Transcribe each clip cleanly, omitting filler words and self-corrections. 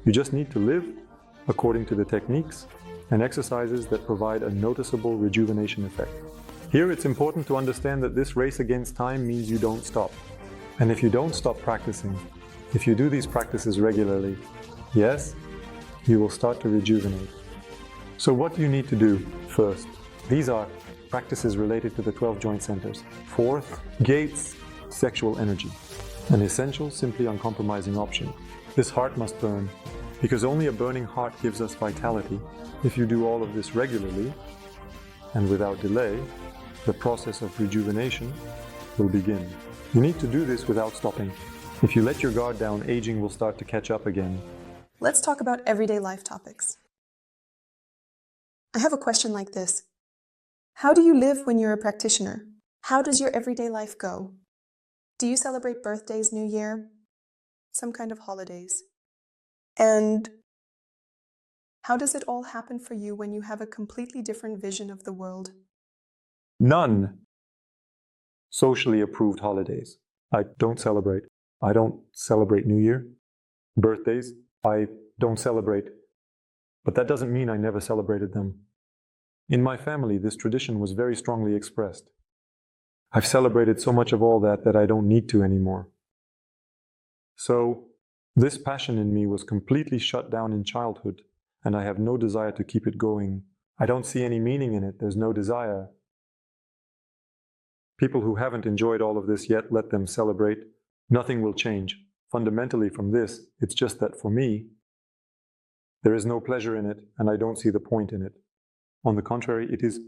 You just need to live according to the techniques and exercises that provide a noticeable rejuvenation effect. Here it's important to understand that this race against time means you don't stop. And if you don't stop practicing, if you do these practices regularly, yes, you will start to rejuvenate. So what do you need to do first? These are practices related to the 12 joint centers. Fourth, gates, sexual energy. An essential, simply uncompromising option. This heart must burn, because only a burning heart gives us vitality. If you do all of this regularly, and without delay, the process of rejuvenation will begin. You need to do this without stopping. If you let your guard down, aging will start to catch up again. Let's talk about everyday life topics. I have a question like this. How do you live when you're a practitioner? How does your everyday life go? Do you celebrate birthdays, New Year? Some kind of holidays? And how does it all happen for you when you have a completely different vision of the world? None socially approved holidays. I don't celebrate. I don't celebrate New Year. Birthdays, I don't celebrate. But that doesn't mean I never celebrated them. In my family, this tradition was very strongly expressed. I've celebrated so much of all that I don't need to anymore. So, this passion in me was completely shut down in childhood, and I have no desire to keep it going. I don't see any meaning in it. There's no desire. People who haven't enjoyed all of this yet, let them celebrate. Nothing will change. Fundamentally from this, it's just that for me, there is no pleasure in it, and I don't see the point in it. On the contrary, it is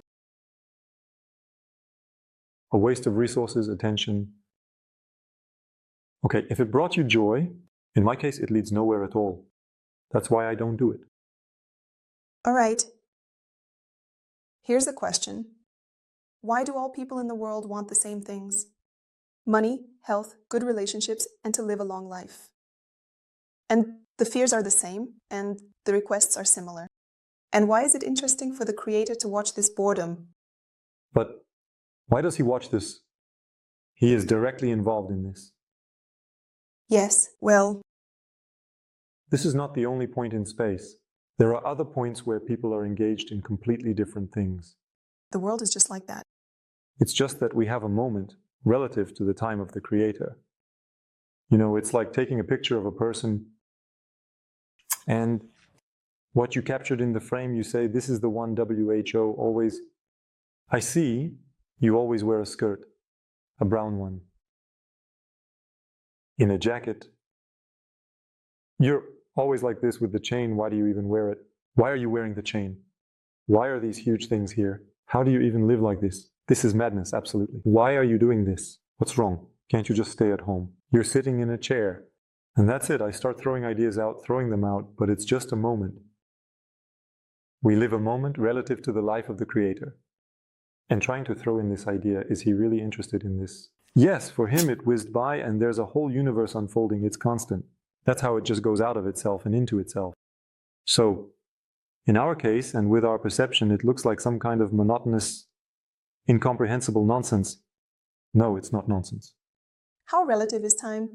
a waste of resources, attention. Okay, if it brought you joy, in my case, it leads nowhere at all. That's why I don't do it. All right. Here's a question. Why do all people in the world want the same things? Money, health, good relationships, and to live a long life. And the fears are the same, and the requests are similar. And why is it interesting for the creator to watch this boredom? But why does he watch this? He is directly involved in this. Yes, well, this is not the only point in space. There are other points where people are engaged in completely different things. The world is just like that. It's just that we have a moment relative to the time of the creator. You know, it's like taking a picture of a person and what you captured in the frame, you say, this is the one WHO always... I see you always wear a skirt, a brown one. In a jacket. You're always like this with the chain. Why do you even wear it? Why are you wearing the chain? Why are these huge things here? How do you even live like this? This is madness, absolutely. Why are you doing this? What's wrong? Can't you just stay at home? You're sitting in a chair. And that's it. I start throwing ideas out, throwing them out, but it's just a moment. We live a moment relative to the life of the creator. And trying to throw in this idea, is he really interested in this? Yes, for him it whizzed by and there's a whole universe unfolding. It's constant. That's how it just goes out of itself and into itself. So, in our case, and with our perception, it looks like some kind of monotonous, incomprehensible nonsense. No, it's not nonsense. How relative is time?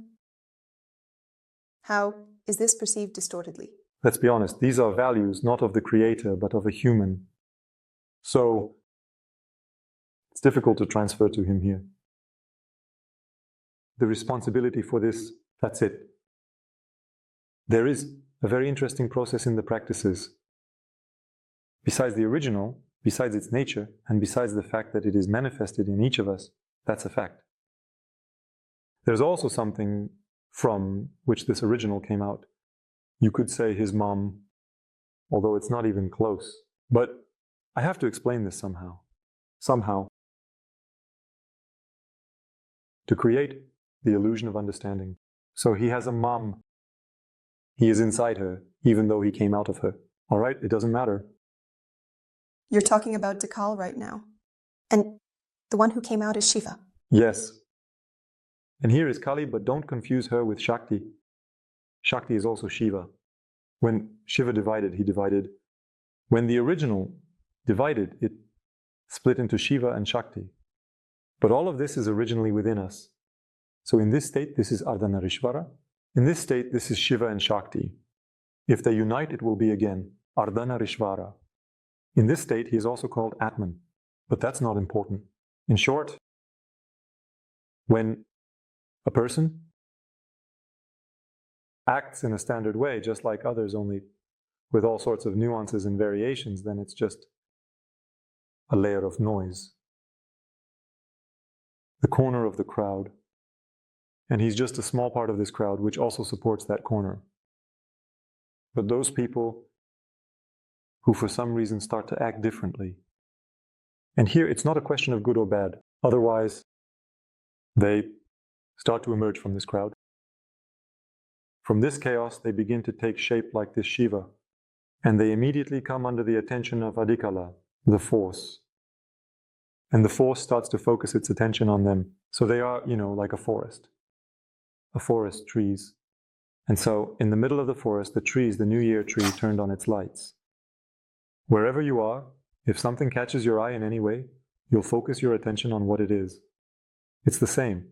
How is this perceived distortedly? Let's be honest, these are values not of the creator, but of a human. So, it's difficult to transfer to him here. The responsibility for this, that's it. There is a very interesting process in the practices. Besides the original, besides its nature, and besides the fact that it is manifested in each of us, that's a fact. There's also something from which this original came out. You could say his mom, although it's not even close. But I have to explain this somehow. Somehow. To create the illusion of understanding. So he has a mom. He is inside her, even though he came out of her. All right, it doesn't matter. You're talking about Dekal right now. And the one who came out is Shiva. Yes. And here is Kali, but don't confuse her with Shakti. Shakti is also Shiva. When Shiva divided, he divided. When the original divided, it split into Shiva and Shakti. But all of this is originally within us. So in this state, this is Ardhanarishvara. In this state, this is Shiva and Shakti. If they unite, it will be again Ardhana Rishvara. In this state, he is also called Atman, but that's not important. In short, when a person acts in a standard way, just like others, only with all sorts of nuances and variations, then it's just a layer of noise. The corner of the crowd. And he's just a small part of this crowd, which also supports that corner. But those people who for some reason start to act differently. And here it's not a question of good or bad. Otherwise, they start to emerge from this crowd. From this chaos, they begin to take shape like this Shiva. And they immediately come under the attention of Adhikala, the force. And the force starts to focus its attention on them. So they are, like a forest, trees. And so in the middle of the forest, the trees, the New Year tree turned on its lights. Wherever you are, if something catches your eye in any way, you'll focus your attention on what it is. It's the same.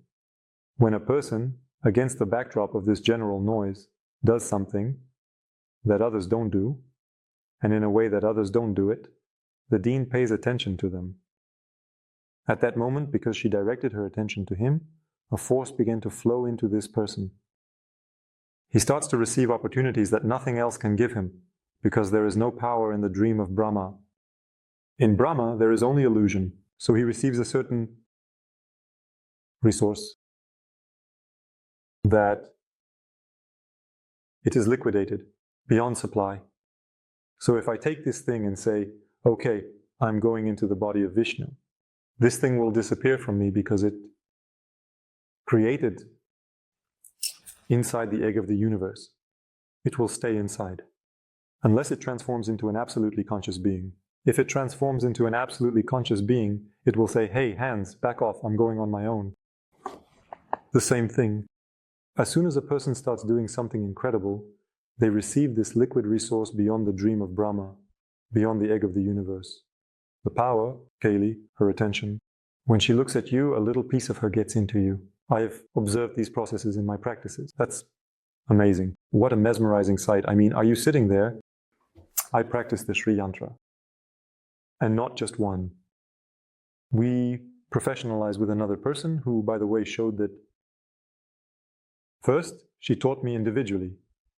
When a person, against the backdrop of this general noise, does something that others don't do, and in a way that others don't do it, the dean pays attention to them. At that moment, because she directed her attention to him, a force began to flow into this person. He starts to receive opportunities that nothing else can give him, because there is no power in the dream of Brahma. In Brahma, there is only illusion, so he receives a certain resource that it is liquidated beyond supply. So if I take this thing and say, okay, I'm going into the body of Vishnu, this thing will disappear from me because it created inside the egg of the universe. It will stay inside, unless it transforms into an absolutely conscious being. If it transforms into an absolutely conscious being, it will say, hey, hands, back off, I'm going on my own. The same thing. As soon as a person starts doing something incredible, they receive this liquid resource beyond the dream of Brahma, beyond the egg of the universe. The power, Kali, her attention. When she looks at you, a little piece of her gets into you. I've observed these processes in my practices. That's amazing. What a mesmerizing sight. I mean, are you sitting there? I practice the Sri Yantra. And not just one. We professionalized with another person who, by the way, showed that first, she taught me individually,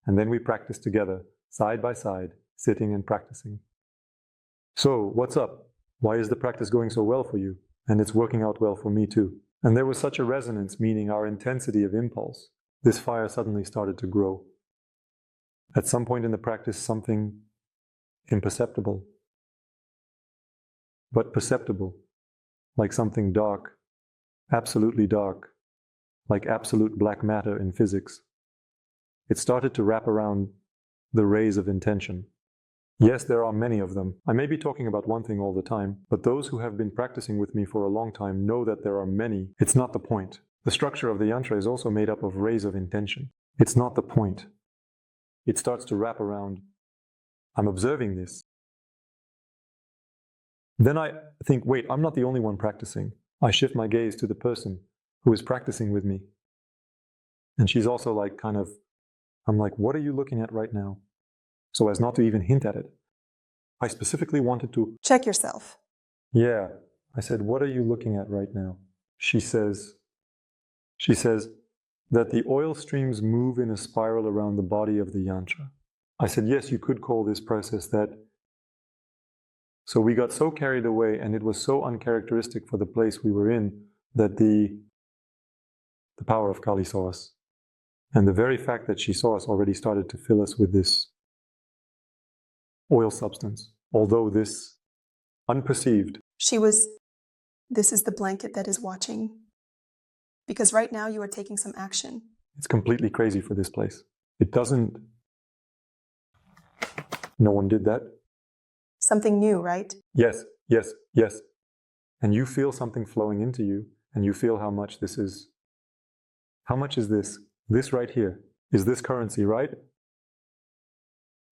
and then we practiced together, side by side, sitting and practicing. So, what's up? Why is the practice going so well for you? And it's working out well for me too. And there was such a resonance, meaning our intensity of impulse. This fire suddenly started to grow. At some point in the practice, something imperceptible, but perceptible, like something dark, absolutely dark, like absolute black matter in physics. It started to wrap around the rays of intention. Yes, there are many of them. I may be talking about one thing all the time, but those who have been practicing with me for a long time know that there are many. It's not the point. The structure of the yantra is also made up of rays of intention. It's not the point. It starts to wrap around. I'm observing this. Then I think, wait, I'm not the only one practicing. I shift my gaze to the person who is practicing with me. And she's also like I'm like, what are you looking at right now? So as not to even hint at it. I specifically wanted to check yourself. Yeah. I said, what are you looking at right now? She says that the oil streams move in a spiral around the body of the yantra. I said, yes, you could call this process that. So we got so carried away, and it was so uncharacteristic for the place we were in, that the power of Kali saw us. And the very fact that she saw us already started to fill us with this oil substance, although this unperceived. This is the blanket that is watching. Because right now you are taking some action. It's completely crazy for this place. It doesn't. No one did that. Something new, right? Yes, yes, yes. And you feel something flowing into you, and you feel how much this is. How much is this? This right here. Is this currency, right?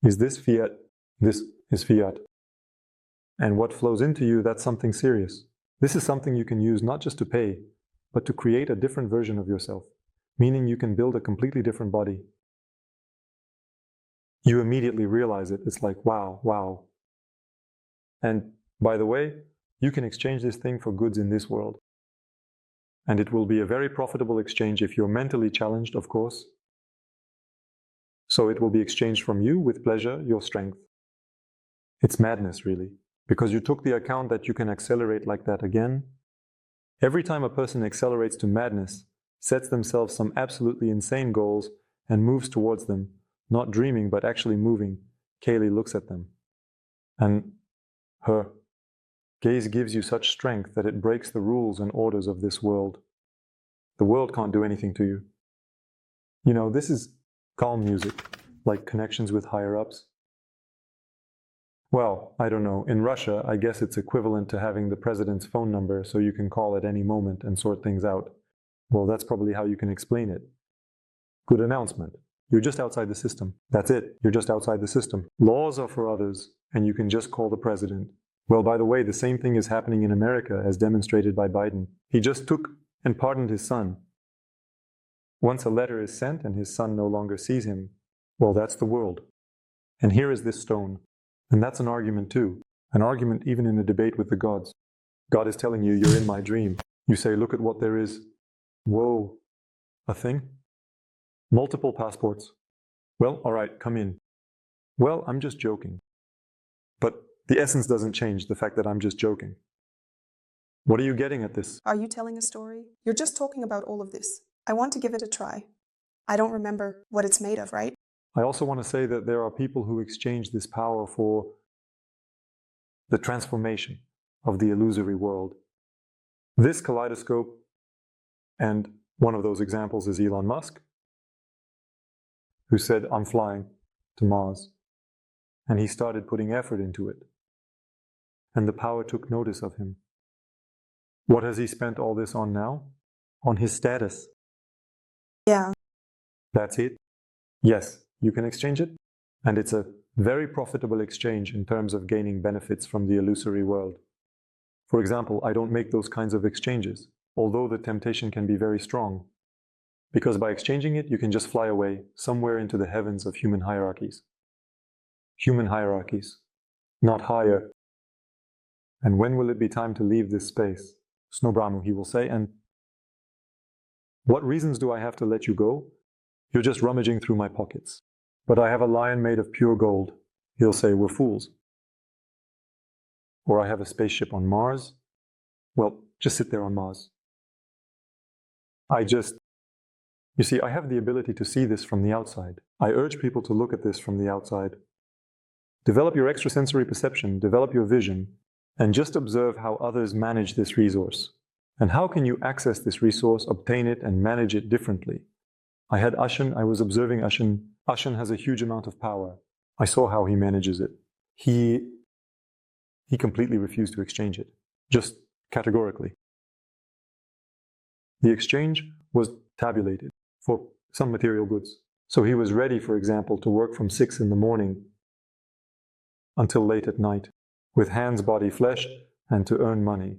Is this fiat? This is fiat. And what flows into you, that's something serious. This is something you can use not just to pay, but to create a different version of yourself. Meaning you can build a completely different body. You immediately realize it. It's like, wow, wow. And by the way, you can exchange this thing for goods in this world. And it will be a very profitable exchange if you're mentally challenged, of course. So it will be exchanged from you with pleasure, your strength. It's madness, really, because you took the account that you can accelerate like that again. Every time a person accelerates to madness, sets themselves some absolutely insane goals and moves towards them, not dreaming but actually moving, Kaylee looks at them. And her gaze gives you such strength that it breaks the rules and orders of this world. The world can't do anything to you. You know, this is calm music, like connections with higher-ups. Well, I don't know. In Russia, I guess it's equivalent to having the president's phone number so you can call at any moment and sort things out. Well, that's probably how you can explain it. Good announcement. You're just outside the system. That's it. You're just outside the system. Laws are for others, and you can just call the president. Well, by the way, the same thing is happening in America as demonstrated by Biden. He just took and pardoned his son. Once a letter is sent and his son no longer sees him, well, that's the world. And here is this stone. And that's an argument too. An argument even in a debate with the gods. God is telling you, you're in my dream. You say, look at what there is. Whoa, a thing? Multiple passports. Well, all right, come in. Well, I'm just joking. But the essence doesn't change, the fact that I'm just joking. What are you getting at this? Are you telling a story? You're just talking about all of this. I want to give it a try. I don't remember what it's made of, right? I also want to say that there are people who exchange this power for the transformation of the illusory world. This kaleidoscope, and one of those examples is Elon Musk, who said, I'm flying to Mars. And he started putting effort into it. And the power took notice of him. What has he spent all this on now? On his status. Yeah. That's it? Yes, you can exchange it. And it's a very profitable exchange in terms of gaining benefits from the illusory world. For example, I don't make those kinds of exchanges, although the temptation can be very strong. Because by exchanging it, you can just fly away somewhere into the heavens of human hierarchies. Human hierarchies, not higher. And when will it be time to leave this space? Snobramu, he will say, and what reasons do I have to let you go? You're just rummaging through my pockets. But I have a lion made of pure gold. He'll say, we're fools. Or I have a spaceship on Mars. Well, just sit there on Mars. You see, I have the ability to see this from the outside. I urge people to look at this from the outside. Develop your extrasensory perception, develop your vision, and just observe how others manage this resource. And how can you access this resource, obtain it, and manage it differently? I had Ashen, I was observing Ashen. Ashen has a huge amount of power. I saw how he manages it. He completely refused to exchange it, just categorically. The exchange was tabulated for some material goods. So he was ready, for example, to work from 6 in the morning until late at night, with hands, body, flesh, and to earn money.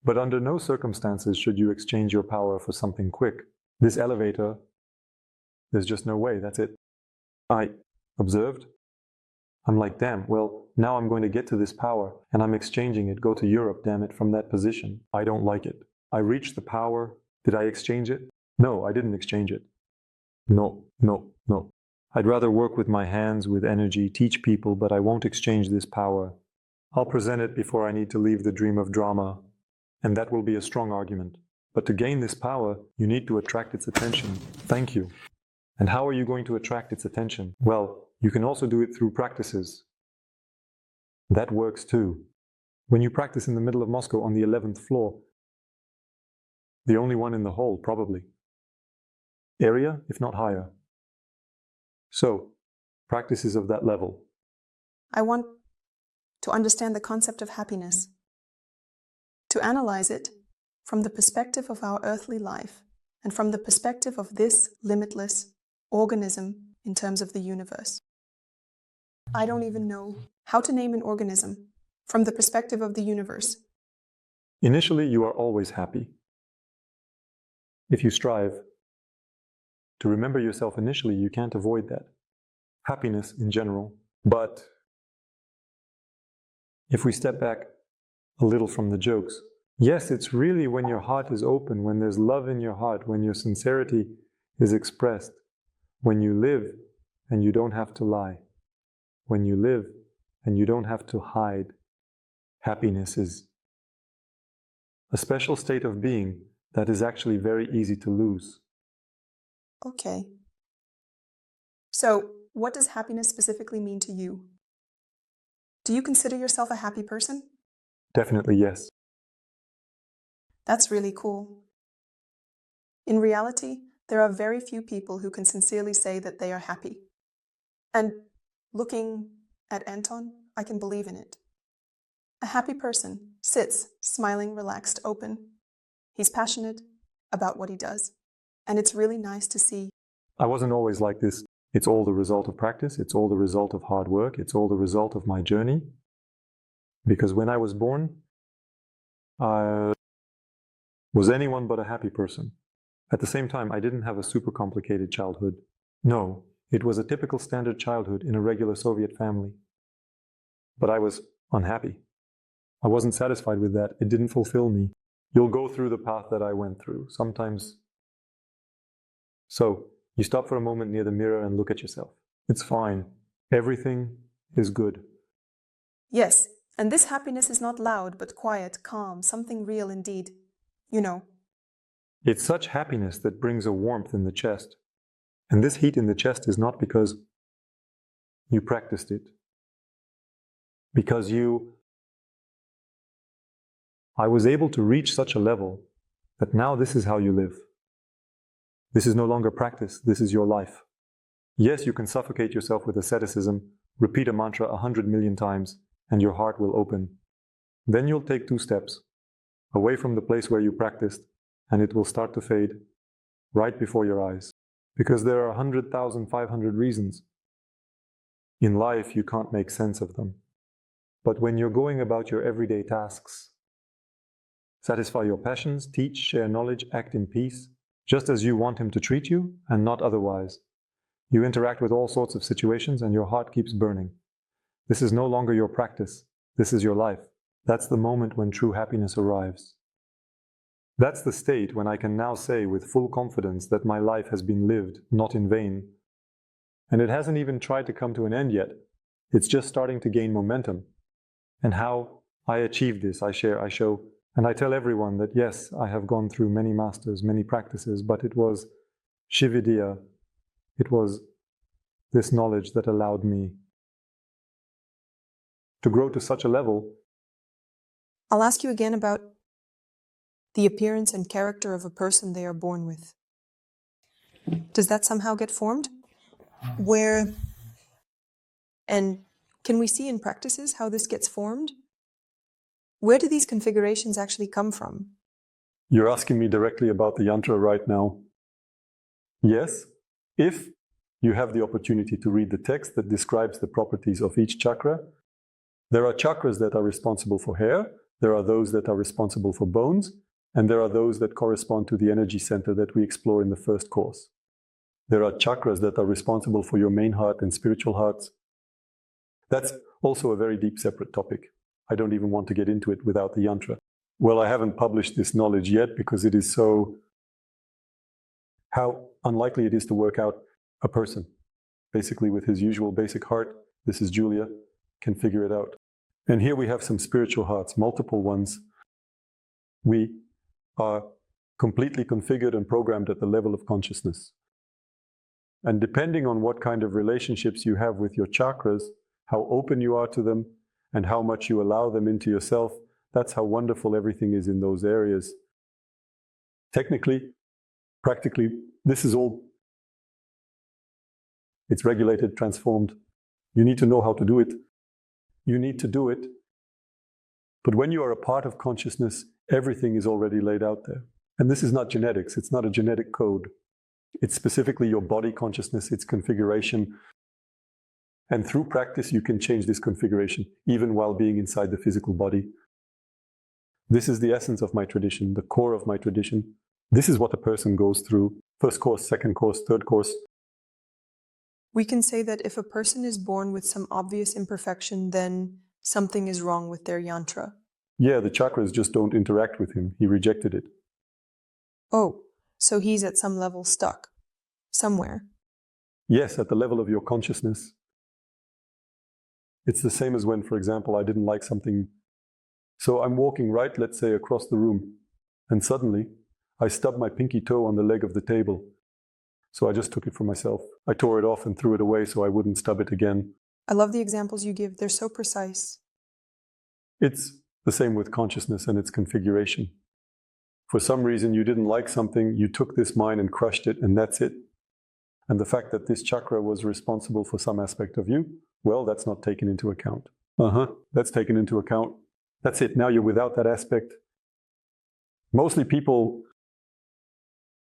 But under no circumstances should you exchange your power for something quick. This elevator, there's just no way, that's it. I observed. I'm like, damn, well, now I'm going to get to this power, and I'm exchanging it. Go to Europe, damn it, from that position. I don't like it. I reached the power. Did I exchange it? No, I didn't exchange it. No. I'd rather work with my hands, with energy, teach people, but I won't exchange this power. I'll present it before I need to leave the dream of drama, and that will be a strong argument. But to gain this power, you need to attract its attention. Thank you. And how are you going to attract its attention? Well, you can also do it through practices. That works too. When you practice in the middle of Moscow on the 11th floor, the only one in the hall, probably. Area, if not higher. So, practices of that level. I want to understand the concept of happiness, to analyze it from the perspective of our earthly life and from the perspective of this limitless organism in terms of the universe. I don't even know how to name an organism from the perspective of the universe. Initially, you are always happy. If you strive to remember yourself initially, you can't avoid that. happiness in general. But if we step back a little from the jokes, yes, it's really when your heart is open, when there's love in your heart, when your sincerity is expressed, when you live and you don't have to lie, when you live and you don't have to hide. Happiness is a special state of being that is actually very easy to lose. Okay. So, what does happiness specifically mean to you? Do you consider yourself a happy person? Definitely yes. That's really cool. In reality, there are very few people who can sincerely say that they are happy. And looking at Anton, I can believe in it. A happy person sits, smiling, relaxed, open. He's passionate about what he does. And it's really nice to see. I wasn't always like this. It's all the result of practice. It's all the result of hard work. It's all the result of my journey. Because when I was born, I was anyone but a happy person. At the same time, I didn't have a super complicated childhood. No, it was a typical standard childhood in a regular Soviet family. But I was unhappy. I wasn't satisfied with that. It didn't fulfill me. You'll go through the path that I went through. Sometimes. So, you stop for a moment near the mirror and look at yourself. It's fine. Everything is good. Yes, and this happiness is not loud, but quiet, calm, something real indeed. You know. It's such happiness that brings a warmth in the chest. And this heat in the chest is not because you practiced it. Because I was able to reach such a level that now this is how you live. This is no longer practice, this is your life. Yes, you can suffocate yourself with asceticism, repeat a mantra 100 million times, and your heart will open. Then you'll take 2 steps away from the place where you practiced, and it will start to fade right before your eyes. Because there are 100,500 reasons. In life, you can't make sense of them. But when you're going about your everyday tasks, satisfy your passions, teach, share knowledge, act in peace, just as you want him to treat you, and not otherwise. You interact with all sorts of situations and your heart keeps burning. This is no longer your practice. This is your life. That's the moment when true happiness arrives. That's the state when I can now say with full confidence that my life has been lived, not in vain. And it hasn't even tried to come to an end yet. It's just starting to gain momentum. And how I achieved this, I share, I show, and I tell everyone that yes, I have gone through many masters, many practices, but it was Shividya, it was this knowledge that allowed me to grow to such a level. I'll ask you again about the appearance and character of a person they are born with. Does that somehow get formed? Where, and can we see in practices how this gets formed? Where do these configurations actually come from? You're asking me directly about the yantra right now. Yes, if you have the opportunity to read the text that describes the properties of each chakra, there are chakras that are responsible for hair, there are those that are responsible for bones, and there are those that correspond to the energy center that we explore in the first course. There are chakras that are responsible for your main heart and spiritual hearts. That's also a very deep separate topic. I don't even want to get into it without the yantra. Well, I haven't published this knowledge yet because it is so... how unlikely it is to work out a person. Basically with his usual basic heart, this is Julia, can figure it out. And here we have some spiritual hearts, multiple ones. We are completely configured and programmed at the level of consciousness. And depending on what kind of relationships you have with your chakras, how open you are to them, and how much you allow them into yourself, that's how wonderful everything is in those areas. Technically, practically, this is all, it's regulated, transformed. You need to know how to do it. You need to do it. But when you are a part of consciousness, everything is already laid out there. And this is not genetics, it's not a genetic code. It's specifically your body consciousness, its configuration. And through practice, you can change this configuration, even while being inside the physical body. This is the essence of my tradition, the core of my tradition. This is what a person goes through. First course, second course, third course. We can say that if a person is born with some obvious imperfection, then something is wrong with their yantra. Yeah, the chakras just don't interact with him. He rejected it. Oh, so he's at some level stuck. Somewhere. Yes, at the level of your consciousness. It's the same as when, for example, I didn't like something. So I'm walking right, let's say, across the room, and suddenly I stubbed my pinky toe on the leg of the table. So I just took it for myself. I tore it off and threw it away so I wouldn't stub it again. I love the examples you give. They're so precise. It's the same with consciousness and its configuration. For some reason, you didn't like something, you took this mind and crushed it, and that's it. And the fact that this chakra was responsible for some aspect of you, well, that's not taken into account. That's taken into account. That's it. Now you're without that aspect. Mostly people,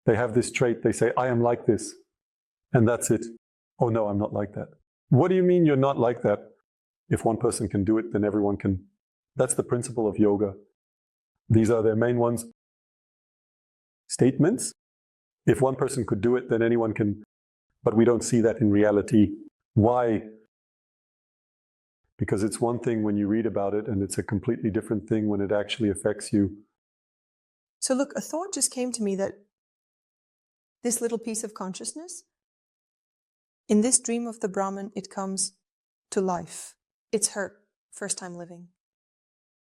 they have this trait. They say, I am like this. And that's it. Oh, no, I'm not like that. What do you mean you're not like that? If one person can do it, then everyone can. That's the principle of yoga. These are their main ones. Statements. If one person could do it, then anyone can. But we don't see that in reality. Why? Because it's one thing when you read about it, and it's a completely different thing when it actually affects you. So look, a thought just came to me that this little piece of consciousness, in this dream of the Brahman, it comes to life. It's her first time living.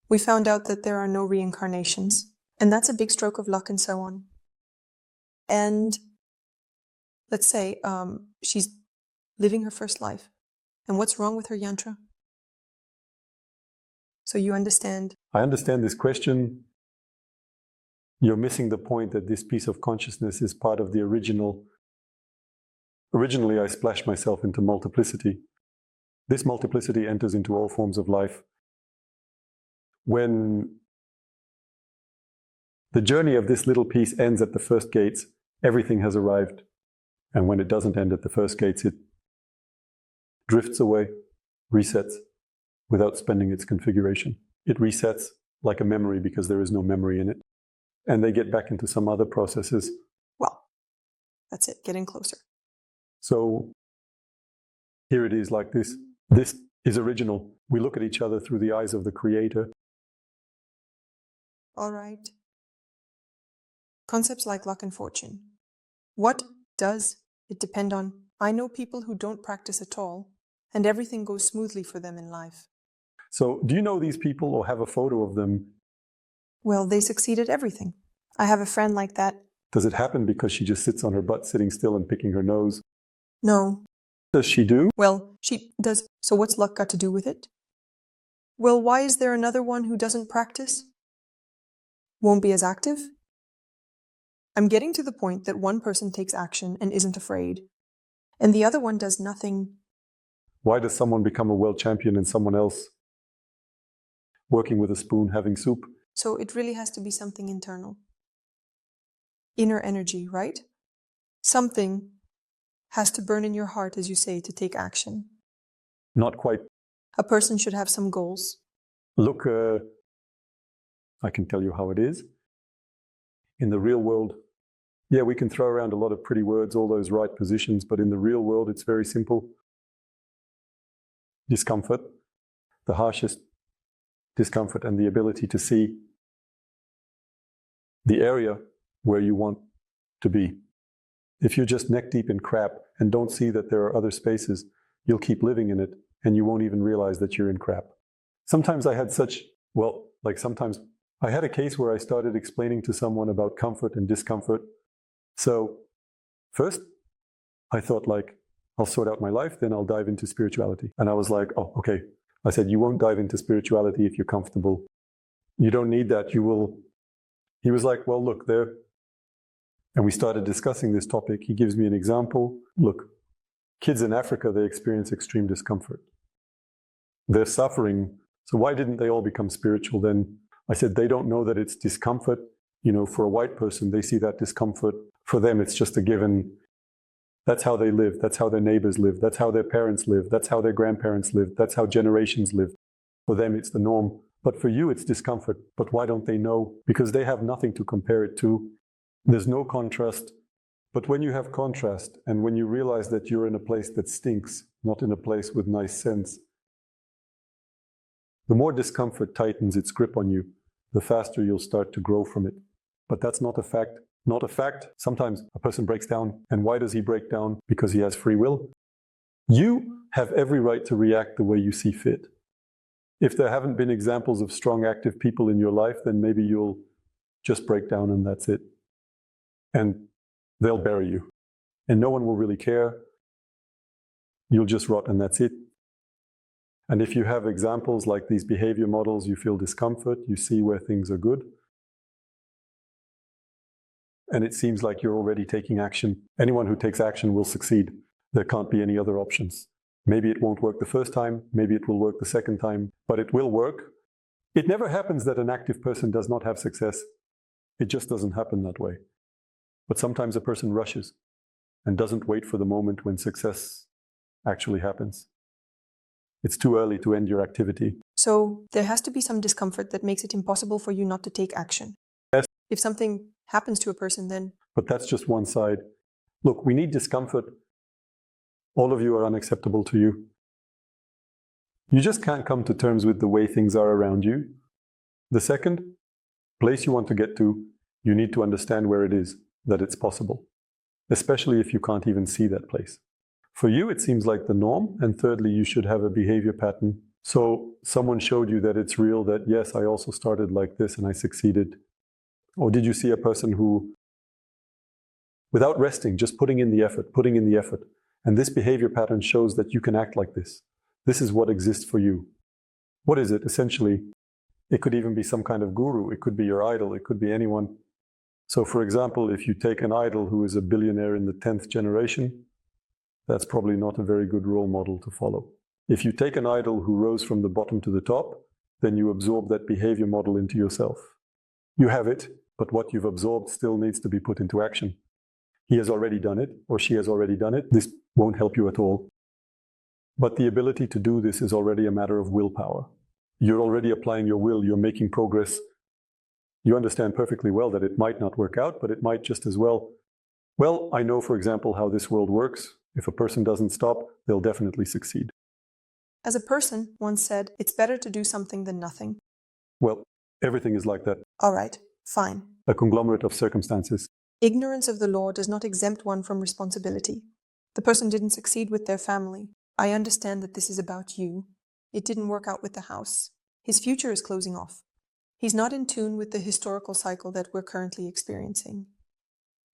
We found out that there are no reincarnations, and that's a big stroke of luck and so on. And let's say she's living her first life. And what's wrong with her yantra? So you understand? I understand this question. You're missing the point that this piece of consciousness is part of the original. Originally, I splashed myself into multiplicity. This multiplicity enters into all forms of life. When the journey of this little piece ends at the first gates, everything has arrived. And when it doesn't end at the first gates, it drifts away, resets, without spending its configuration. It resets like a memory because there is no memory in it. And they get back into some other processes. Well, that's it, getting closer. So here it is like this. This is original. We look at each other through the eyes of the Creator. All right. Concepts like luck and fortune. What does it depend on? I know people who don't practice at all, and everything goes smoothly for them in life. So do you know these people or have a photo of them? Well, they succeed at everything. I have a friend like that. Does it happen because she just sits on her butt, sitting still and picking her nose? No. Does she do? Well, she does. So what's luck got to do with it? Well, why is there another one who doesn't practice? Won't be as active? I'm getting to the point that one person takes action and isn't afraid, and the other one does nothing. Why does someone become a world champion and someone else working with a spoon, having soup? So it really has to be something internal. Inner energy, right? Something has to burn in your heart, as you say, to take action. Not quite. A person should have some goals. Look, I can tell you how it is. In the real world, yeah, we can throw around a lot of pretty words, all those right positions, but in the real world, it's very simple. Discomfort, the harshest discomfort, and the ability to see the area where you want to be. If you're just neck deep in crap and don't see that there are other spaces, you'll keep living in it and you won't even realize that you're in crap. Sometimes I had sometimes I had a case where I started explaining to someone about comfort and discomfort. So first, I thought I'll sort out my life, then I'll dive into spirituality. And I was like, oh, okay. I said, you won't dive into spirituality if you're comfortable. You don't need that. You will. He was like, well, look, there. And we started discussing this topic. He gives me an example. Look, kids in Africa, they experience extreme discomfort. They're suffering. So why didn't they all become spiritual then? I said, they don't know that it's discomfort. For a white person, they see that discomfort. For them, it's just a given. That's how they live. That's how their neighbors live. That's how their parents live. That's how their grandparents live. That's how generations live. For them, it's the norm. But for you, it's discomfort. But why don't they know? Because they have nothing to compare it to. There's no contrast. But when you have contrast and when you realize that you're in a place that stinks, not in a place with nice scents, the more discomfort tightens its grip on you, the faster you'll start to grow from it. But that's not a fact. Not a fact. Sometimes a person breaks down. And why does he break down? Because he has free will. You have every right to react the way you see fit. If there haven't been examples of strong, active people in your life, then maybe you'll just break down and that's it. And they'll bury you. And no one will really care. You'll just rot and that's it. And if you have examples like these behavior models, you feel discomfort, you see where things are good, and it seems like you're already taking action. Anyone who takes action will succeed. There can't be any other options. Maybe it won't work the first time, maybe it will work the second time, but it will work. It never happens that an active person does not have success. It just doesn't happen that way. But sometimes a person rushes and doesn't wait for the moment when success actually happens. It's too early to end your activity. So there has to be some discomfort that makes it impossible for you not to take action. Yes. If something happens to a person, then... But that's just one side. Look, we need discomfort. All of you are unacceptable to you. You just can't come to terms with the way things are around you. The second place you want to get to, you need to understand where it is, that it's possible, especially if you can't even see that place. For you, it seems like the norm. And thirdly, you should have a behavior pattern. So someone showed you that it's real, that yes, I also started like this and I succeeded. Or did you see a person who, without resting, just putting in the effort, and this behavior pattern shows that you can act like this. This is what exists for you. What is it? Essentially, it could even be some kind of guru. It could be your idol. It could be anyone. So for example, if you take an idol who is a billionaire in the 10th generation, that's probably not a very good role model to follow. If you take an idol who rose from the bottom to the top, then you absorb that behavior model into yourself. You have it, but what you've absorbed still needs to be put into action. He has already done it, or she has already done it. This won't help you at all. But the ability to do this is already a matter of willpower. You're already applying your will, you're making progress. You understand perfectly well that it might not work out, but it might just as well. Well, I know, for example, how this world works. If a person doesn't stop, they'll definitely succeed. As a person once said, it's better to do something than nothing. Well, everything is like that. All right, fine. A conglomerate of circumstances. Ignorance of the law does not exempt one from responsibility. The person didn't succeed with their family. I understand that this is about you. It didn't work out with the house. His future is closing off. He's not in tune with the historical cycle that we're currently experiencing.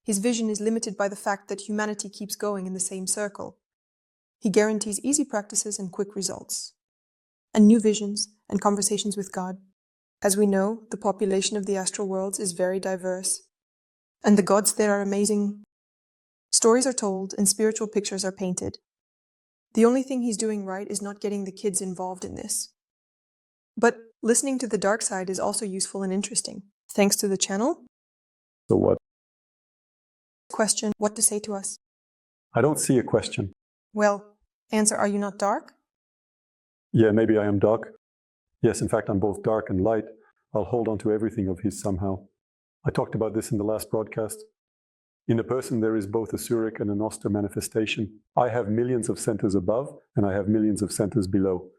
His vision is limited by the fact that humanity keeps going in the same circle. He guarantees easy practices and quick results, and new visions and conversations with God. As we know, the population of the astral worlds is very diverse, and the gods there are amazing. Stories are told and spiritual pictures are painted. The only thing he's doing right is not getting the kids involved in this. But listening to the dark side is also useful and interesting. Thanks to the channel. So what? Question, what to say to us? I don't see a question. Well, answer, are you not dark? Yeah, maybe I am dark. Yes, in fact, I'm both dark and light. I'll hold on to everything of his somehow. I talked about this in the last broadcast. In a person, there is both a Zurich and an Oster manifestation. I have millions of centers above, and I have millions of centers below.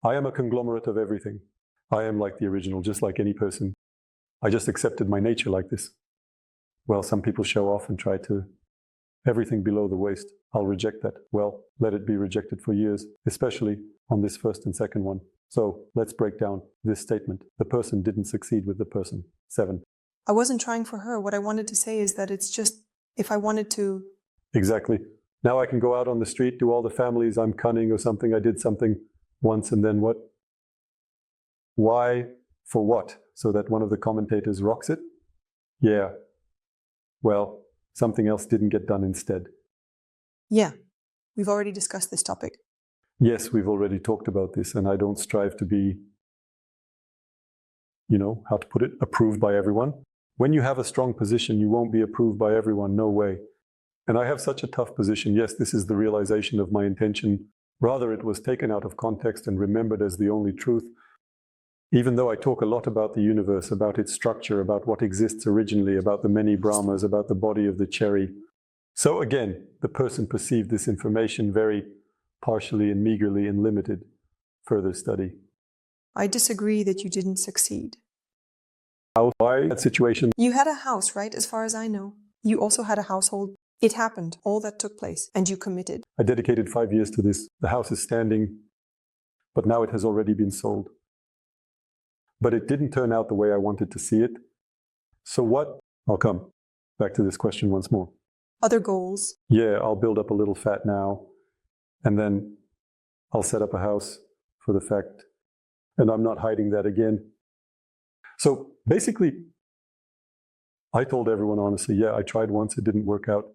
I am a conglomerate of everything. I am like the original, just like any person. I just accepted my nature like this. Well, some people show off and try to everything below the waist. I'll reject that. Well, let it be rejected for years, especially on this first and second one. So let's break down this statement. The person didn't succeed with the person. 7. I wasn't trying for her. What I wanted to say is that it's just, if I wanted to... Exactly. Now I can go out on the street, do all the families, I'm cunning or something, I did something once and then what? Why? For what? So that one of the commentators rocks it? Yeah. Well, something else didn't get done instead. Yeah, we've already discussed this topic. Yes, we've already talked about this, and I don't strive to be, how to put it, approved by everyone. When you have a strong position, you won't be approved by everyone, no way. And I have such a tough position. Yes, this is the realization of my intention. Rather, it was taken out of context and remembered as the only truth. Even though I talk a lot about the universe, about its structure, about what exists originally, about the many Brahmas, about the body of the cherry. So again, the person perceived this information very partially and meagerly and limited. Further study. I disagree that you didn't succeed. How? Why that situation? You had a house, right, as far as I know. You also had a household. It happened, all that took place, and you committed. I dedicated 5 years to this. The house is standing, but now it has already been sold. But it didn't turn out the way I wanted to see it. So what? I'll come back to this question once more. Other goals? Yeah, I'll build up a little fat now, and then I'll set up a house for the fact, and I'm not hiding that again. So basically, I told everyone honestly, yeah, I tried once, it didn't work out.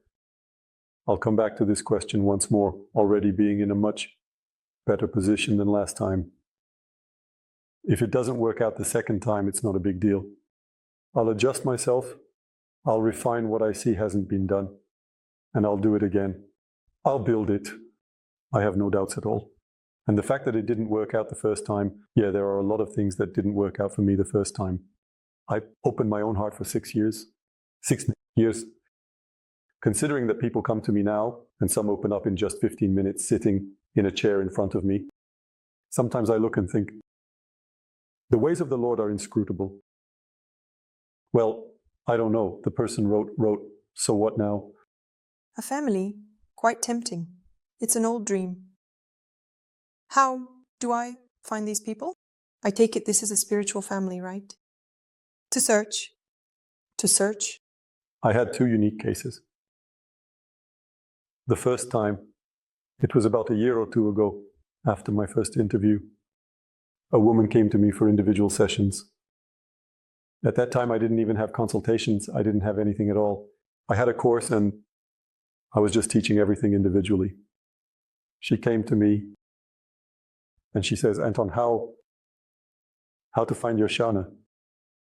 I'll come back to this question once more, already being in a much better position than last time. If it doesn't work out the second time, it's not a big deal. I'll adjust myself, I'll refine what I see hasn't been done, and I'll do it again. I'll build it. I have no doubts at all. And the fact that it didn't work out the first time, yeah, there are a lot of things that didn't work out for me the first time. I opened my own heart for 6 years. 6 years. Considering that people come to me now, and some open up in just 15 minutes sitting in a chair in front of me, sometimes I look and think, the ways of the Lord are inscrutable. Well, I don't know. The person wrote, so what now? A family? Quite tempting. It's an old dream. How do I find these people? I take it this is a spiritual family, right? To search. To search. I had 2 unique cases. The first time, it was about a year or 2 ago, after my first interview. A woman came to me for individual sessions. At that time, I didn't even have consultations. I didn't have anything at all. I had a course and I was just teaching everything individually. She came to me and she says, Anton, how to find your shana?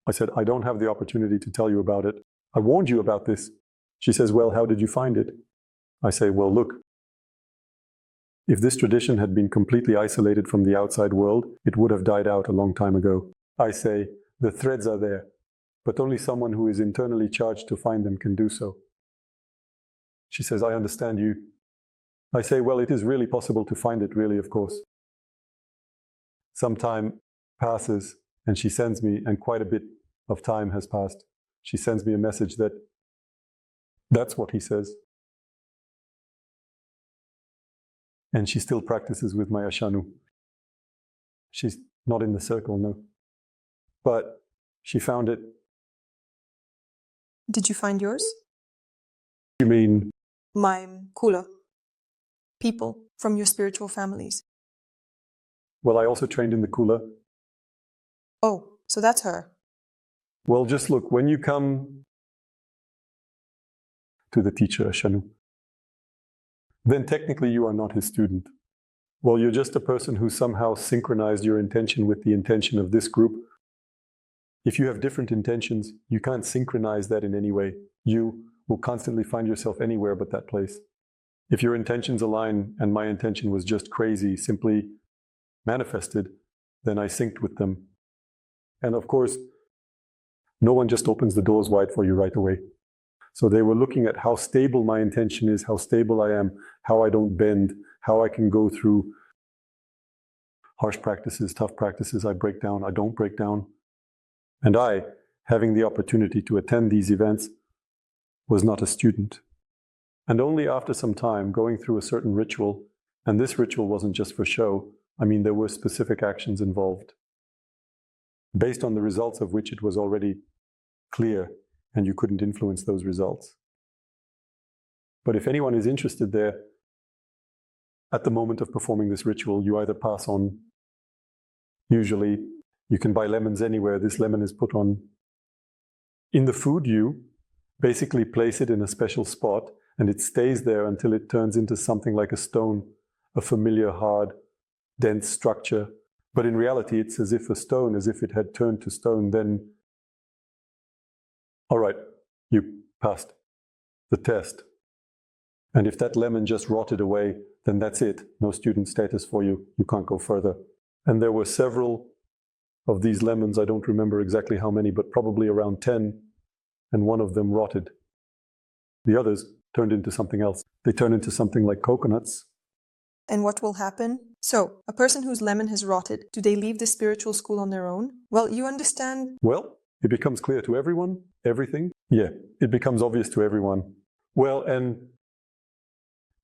I said, I don't have the opportunity to tell you about it. I warned you about this. She says, well, how did you find it? I say, well, look, if this tradition had been completely isolated from the outside world, it would have died out a long time ago. I say, the threads are there, but only someone who is internally charged to find them can do so. She says, I understand you. I say, well, it is really possible to find it, really, of course. Some time passes and she sends me, and quite a bit of time has passed. She sends me a message that that's what he says. And she still practices with my Ashanu. She's not in the circle, no. But she found it. Did you find yours? You mean? My kula. People from your spiritual families. Well, I also trained in the kula. Oh, so that's her. Well, just look, when you come to the teacher, Ashanu, then technically you are not his student. Well, you're just a person who somehow synchronized your intention with the intention of this group. If you have different intentions, you can't synchronize that in any way. You will constantly find yourself anywhere but that place. If your intentions align and my intention was just crazy, simply manifested, then I synced with them. And of course, no one just opens the doors wide for you right away. So they were looking at how stable my intention is, how stable I am, how I don't bend, how I can go through harsh practices, tough practices. I break down, I don't break down. And I, having the opportunity to attend these events, was not a student. And only after some time going through a certain ritual, and this ritual wasn't just for show, I mean, there were specific actions involved, based on the results of which it was already clear and you couldn't influence those results. But if anyone is interested there, at the moment of performing this ritual, you either pass on, usually you can buy lemons anywhere, this lemon is put on. In the food, you basically place it in a special spot and it stays there until it turns into something like a stone, a familiar, hard, dense structure. But in reality, it's as if a stone, as if it had turned to stone, then all right, you passed the test. And if that lemon just rotted away, then that's it. No student status for you. You can't go further. And there were several of these lemons, I don't remember exactly how many, but probably around 10, and one of them rotted. The others turned into something else. They turned into something like coconuts. And what will happen? So, a person whose lemon has rotted, do they leave the spiritual school on their own? Well, you understand. Well, it becomes clear to everyone, everything. Yeah, it becomes obvious to everyone. Well, and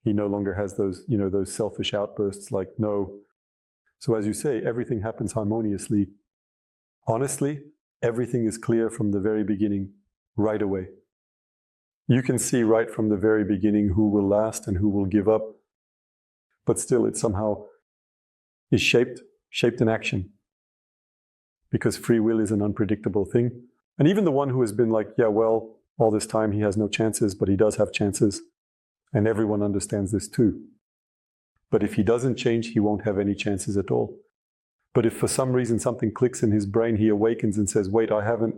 he no longer has those, those selfish outbursts like, no. So as you say, everything happens harmoniously. Honestly, everything is clear from the very beginning, right away. You can see right from the very beginning who will last and who will give up. But still, it somehow is shaped in action. Because free will is an unpredictable thing. And even the one who has been like, yeah, well, all this time he has no chances, but he does have chances. And everyone understands this too. But if he doesn't change, he won't have any chances at all. But if for some reason something clicks in his brain, he awakens and says, wait, I haven't.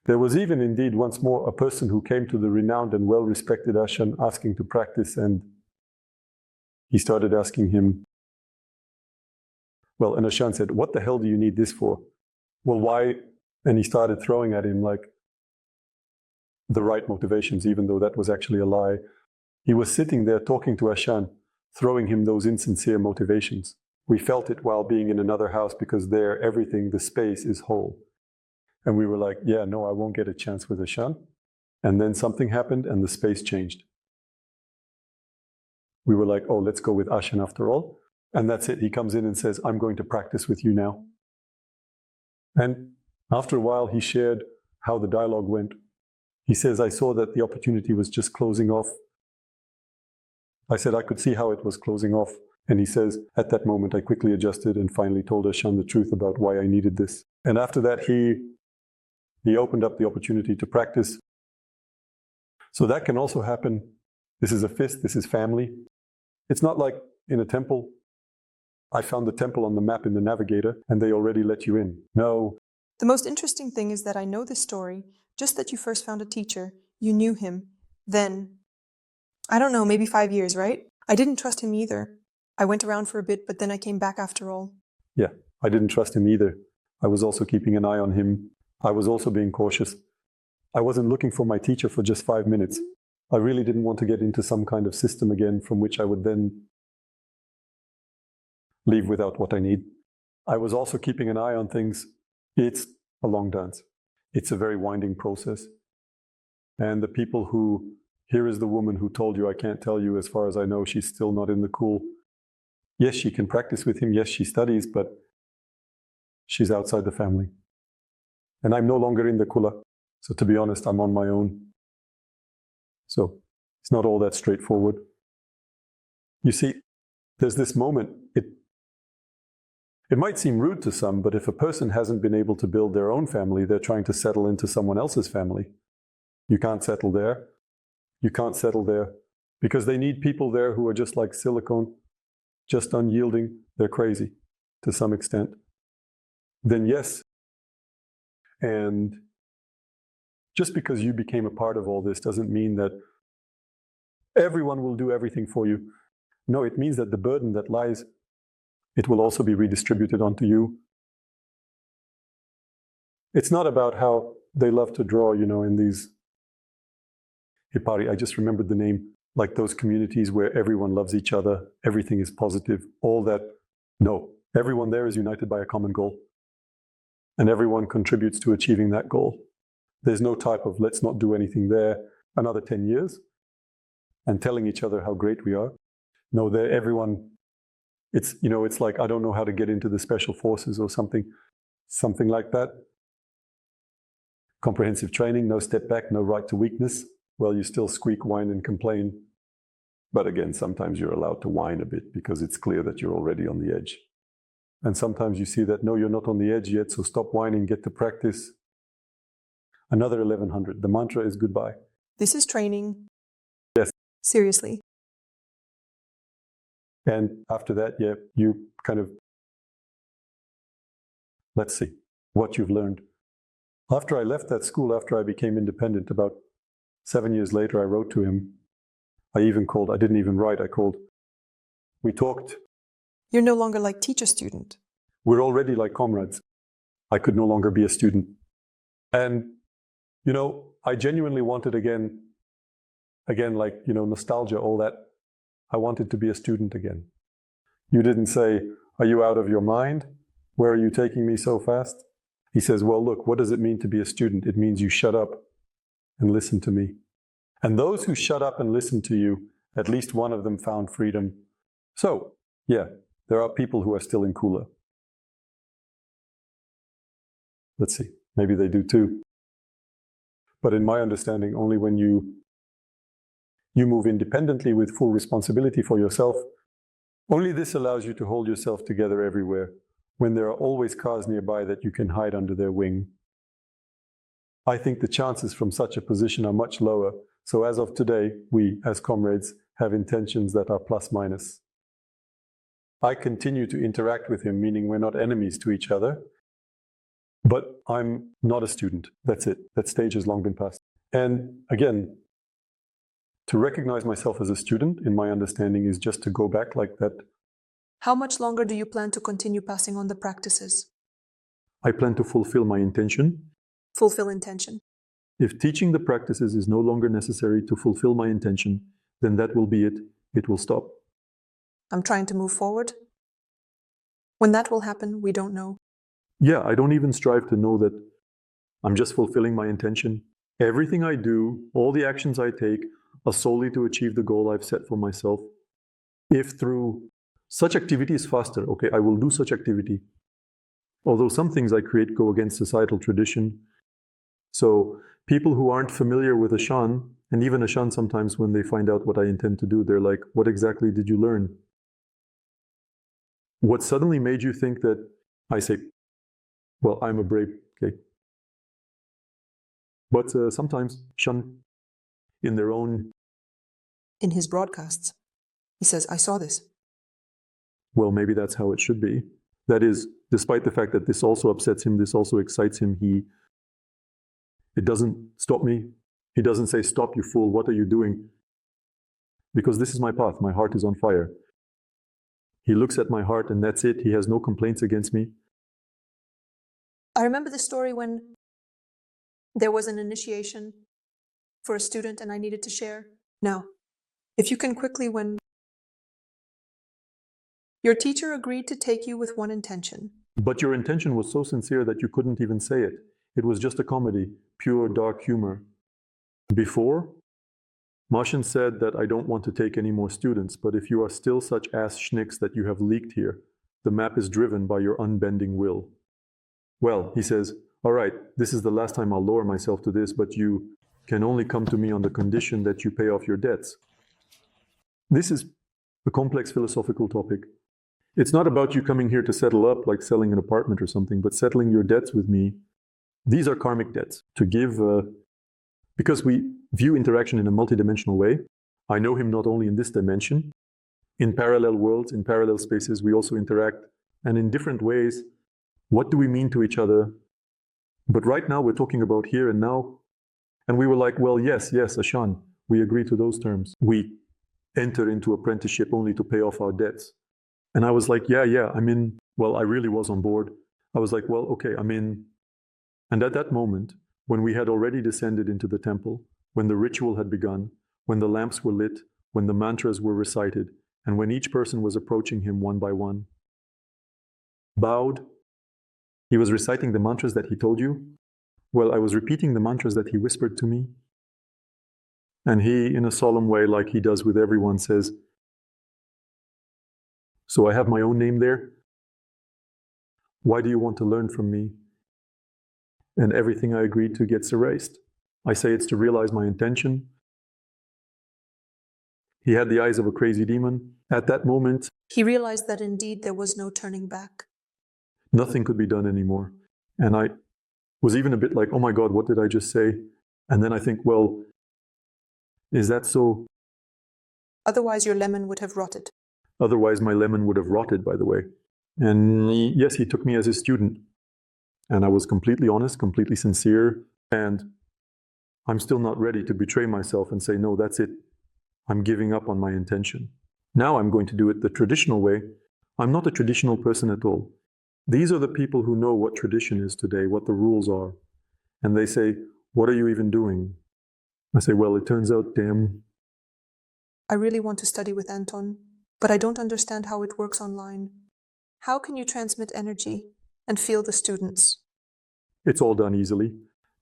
There was even indeed once more a person who came to the renowned and well-respected Ashan asking to practice, and he started asking him, well, and Ashan said, what the hell do you need this for? Well, why? And he started throwing at him like the right motivations, even though that was actually a lie. He was sitting there talking to Ashan, throwing him those insincere motivations. We felt it while being in another house because there, everything, the space is whole. And we were like, yeah, no, I won't get a chance with Ashan. And then something happened and the space changed. We were like, oh, let's go with Ashan after all. And that's it. He comes in and says, I'm going to practice with you now. And after a while, he shared how the dialogue went. He says, I saw that the opportunity was just closing off. I said, I could see how it was closing off. And he says, at that moment, I quickly adjusted and finally told Ashan the truth about why I needed this. And after that, he opened up the opportunity to practice. So that can also happen. This is a fist, this is family. It's not like in a temple. I found the temple on the map in the navigator and they already let you in. No. The most interesting thing is that I know this story, just that you first found a teacher, you knew him, then, I don't know, maybe 5 years, right? I didn't trust him either. I went around for a bit, but then I came back after all. Yeah, I didn't trust him either. I was also keeping an eye on him. I was also being cautious. I wasn't looking for my teacher for just 5 minutes. I really didn't want to get into some kind of system again from which I would then leave without what I need. I was also keeping an eye on things. It's a long dance. It's a very winding process. And the people who, here is the woman who told you, I can't tell you, as far as I know, she's still not in the cool. Yes, she can practice with him. Yes, she studies, but she's outside the family. And I'm no longer in the kula. So to be honest, I'm on my own. So it's not all that straightforward. You see, there's this moment, it might seem rude to some, but if a person hasn't been able to build their own family, they're trying to settle into someone else's family. You can't settle there. You can't settle there because they need people there who are just like silicone, just unyielding. They're crazy to some extent. Then yes. And just because you became a part of all this doesn't mean that everyone will do everything for you. No, it means that the burden that lies, it will also be redistributed onto you. It's not about how they love to draw, in these Hipari, I just remembered the name, like those communities where everyone loves each other, everything is positive, all that. No, everyone there is united by a common goal. And everyone contributes to achieving that goal. There's no type of let's not do anything there another 10 years and telling each other how great we are. No, there everyone, it's like, I don't know how to get into the special forces or something like that. Comprehensive training, no step back, no right to weakness. Well, you still squeak, whine, and complain. But again, sometimes you're allowed to whine a bit because it's clear that you're already on the edge. And sometimes you see that, no, you're not on the edge yet, so stop whining, get to practice. Another 1100. The mantra is goodbye. This is training. Yes. Seriously. And after that, yeah, you kind of, let's see, what you've learned. After I left that school, after I became independent, about 7 years later, I wrote to him. I didn't even write, I called. We talked. You're no longer like teacher-student. we're already like comrades. I could no longer be a student. And, I genuinely wanted again, like, nostalgia, all that. I wanted to be a student again. You didn't say, are you out of your mind? Where are you taking me so fast? He says, well, look, what does it mean to be a student? It means you shut up and listen to me. And those who shut up and listen to you, at least one of them found freedom. So, yeah, there are people who are still in Kula. Let's see, maybe they do too. But in my understanding, only when you move independently with full responsibility for yourself, only this allows you to hold yourself together everywhere, when there are always cars nearby that you can hide under their wing. I think the chances from such a position are much lower, so as of today, we, as comrades, have intentions that are plus minus. I continue to interact with him, meaning we're not enemies to each other, but I'm not a student. That's it. That stage has long been passed. And again, to recognize myself as a student, in my understanding, is just to go back like that. How much longer do you plan to continue passing on the practices? I plan to fulfill my intention. Fulfill intention. If teaching the practices is no longer necessary to fulfill my intention, then that will be it. It will stop. I'm trying to move forward. When that will happen, we don't know. Yeah, I don't even strive to know that. I'm just fulfilling my intention. Everything I do, all the actions I take, are solely to achieve the goal I've set for myself. If through such activity is faster, okay, I will do such activity. Although some things I create go against societal tradition. So people who aren't familiar with Ashan, and even Ashan sometimes when they find out what I intend to do, they're like, what exactly did you learn? What suddenly made you think that? I say, well, I'm a brave, okay. But sometimes Shan, in their own... In his broadcasts, he says, I saw this. Well, maybe that's how it should be. That is, despite the fact that this also upsets him, this also excites him, it doesn't stop me. He doesn't say, stop, you fool, what are you doing? Because this is my path, my heart is on fire. He looks at my heart and that's it. He has no complaints against me. I remember the story when there was an initiation for a student and I needed to share. Now, if you can quickly, when your teacher agreed to take you with one intention. But your intention was so sincere that you couldn't even say it. It was just a comedy, pure dark humor. Before, Martian said that I don't want to take any more students, but if you are still such ass schnicks that you have leaked here, the map is driven by your unbending will. Well, he says, all right, this is the last time I'll lower myself to this, but you can only come to me on the condition that you pay off your debts. This is a complex philosophical topic. It's not about you coming here to settle up, like selling an apartment or something, but settling your debts with me. These are karmic debts. To give, because we view interaction in a multidimensional way. I know him not only in this dimension, in parallel worlds, in parallel spaces, we also interact, and in different ways. What do we mean to each other? But right now we're talking about here and now. And we were like, well, yes, Ashan, we agree to those terms. We enter into apprenticeship only to pay off our debts. And I was like, yeah, I'm in. Well, I really was on board. I was like, well, okay, I'm in. And at that moment, when we had already descended into the temple, when the ritual had begun, when the lamps were lit, when the mantras were recited, and when each person was approaching him one by one, bowed, he was reciting the mantras that he told you. Well, I was repeating the mantras that he whispered to me. And he, in a solemn way, like he does with everyone, says, so I have my own name there. Why do you want to learn from me? And everything I agreed to gets erased. I say it's to realize my intention. He had the eyes of a crazy demon. At that moment, he realized that indeed there was no turning back. Nothing could be done anymore. And I was even a bit like, oh my God, what did I just say? And then I think, well, is that so? Otherwise your lemon would have rotted. Otherwise my lemon would have rotted, by the way. And yes, he took me as his student. And I was completely honest, completely sincere. And I'm still not ready to betray myself and say, no, that's it. I'm giving up on my intention. Now I'm going to do it the traditional way. I'm not a traditional person at all. These are the people who know what tradition is today, what the rules are. And they say, what are you even doing? I say, well, it turns out, damn. I really want to study with Anton, but I don't understand how it works online. How can you transmit energy and feel the students? It's all done easily.